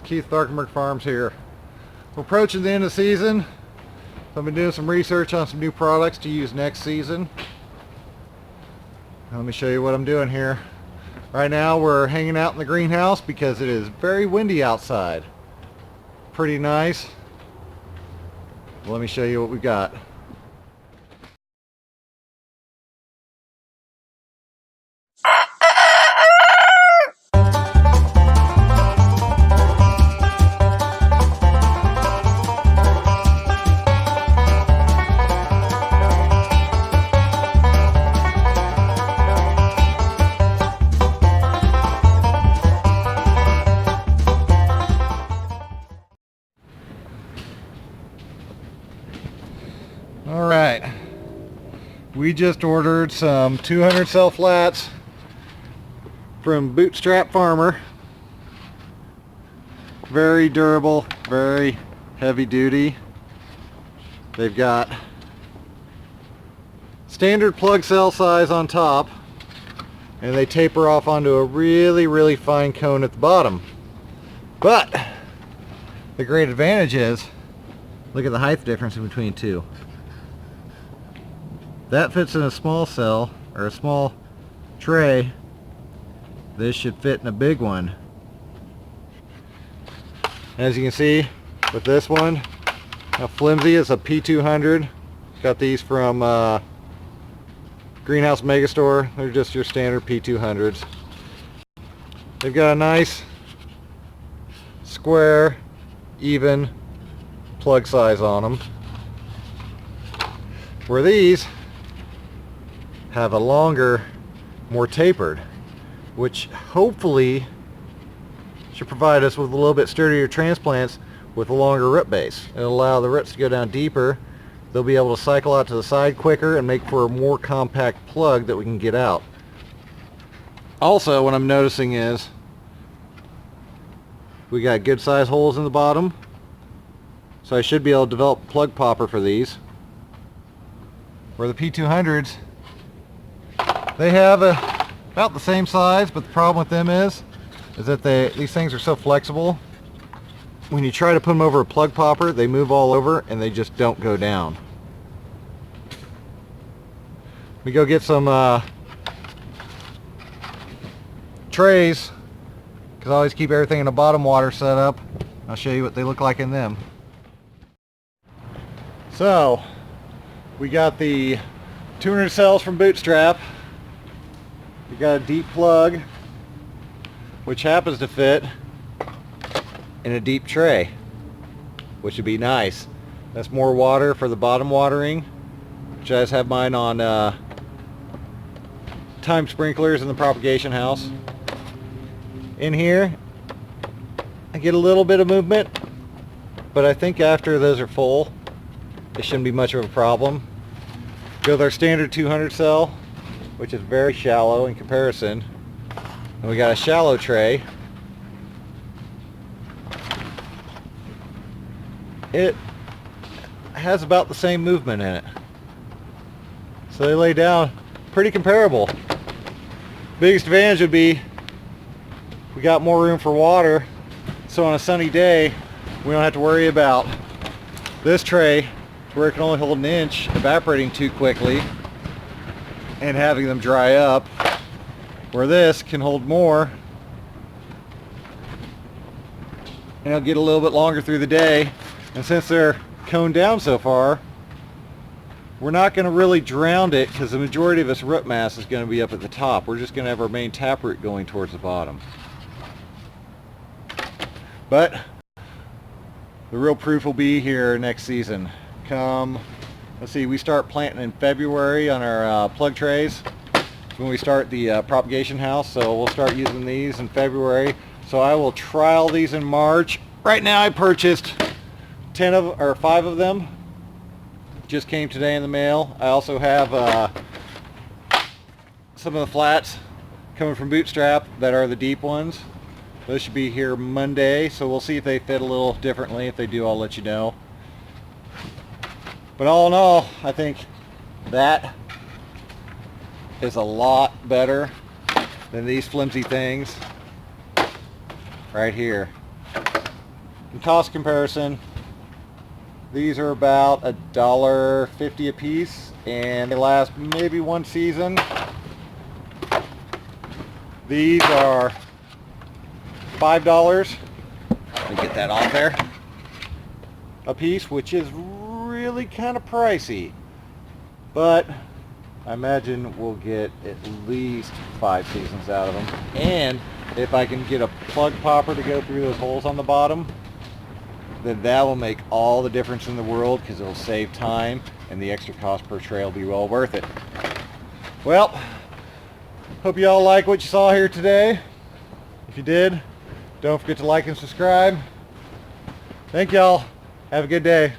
Keith Tharkenberg Farms here. We're approaching the end of the season, so I've been doing some research on some new products to use next season. Let me show you what I'm doing here. Right now we're hanging out in the greenhouse because it is very windy outside. Pretty nice. Let me show you what we got. Alright, we just ordered some 200 cell flats from Bootstrap Farmer. Very durable, very heavy duty. They've got standard plug cell size on top, and they taper off onto a really fine cone at the bottom. But the great advantage is, look at the height difference in between two. That fits in a small cell, or a small tray. This should fit in a big one. As you can see with this one, how flimsy is a P200. Got these from Greenhouse Megastore. They're just your standard P200s. They've got a nice square, even plug size on them. Where these have a longer, more tapered, which hopefully should provide us with a little bit sturdier transplants with a longer root base. It'll allow the roots to go down deeper. They'll be able to cycle out to the side quicker and make for a more compact plug that we can get out. Also, what I'm noticing is we got good size holes in the bottom, so I should be able to develop a plug popper for these. Where the P200s, they have about the same size, but the problem with them is that these things are so flexible. When you try to put them over a plug popper, they move all over and they just don't go down. We go get some trays, because I always keep everything in a bottom water setup. I'll show you what they look like in them. So, we got the 200 cells from Bootstrap. We got a deep plug, which happens to fit in a deep tray, which would be nice. That's more water for the bottom watering, which I just have mine on time sprinklers in the propagation house. In here, I get a little bit of movement, but I think after those are full, it shouldn't be much of a problem. Go with our standard 200 cell, which is very shallow in comparison. And we got a shallow tray. It has about the same movement in it. So they lay down pretty comparable. Biggest advantage would be we got more room for water, so on a sunny day we don't have to worry about this tray where it can only hold an inch evaporating too quickly and having them dry up, where this can hold more and it'll get a little bit longer through the day. And since they're coned down so far, we're not going to really drown it, because the majority of its root mass is going to be up at the top. We're just going to have our main taproot going towards the bottom. But the real proof will be here next season. Let's see, we start planting in February on our plug trays when we start the propagation house, so we'll start using these in February. So I will trial these in March. Right now I purchased 5 of them. Just came today in the mail. I also have some of the flats coming from Bootstrap that are the deep ones. Those should be here Monday, so we'll see if they fit a little differently. If they do, I'll let you know. But all in all, I think that is a lot better than these flimsy things right here. in cost comparison, these are about $1.50 a piece, and they last maybe one season. These are $5. Let me get that off there. A piece, which is really kind of pricey, but I imagine we'll get at least 5 seasons out of them. And if I can get a plug popper to go through those holes on the bottom, then that will make all the difference in the world, because it'll save time and the extra cost per tray will be well worth it. Well, hope you all like what you saw here today. If you did, don't forget to like and subscribe. Thank y'all. Have a good day.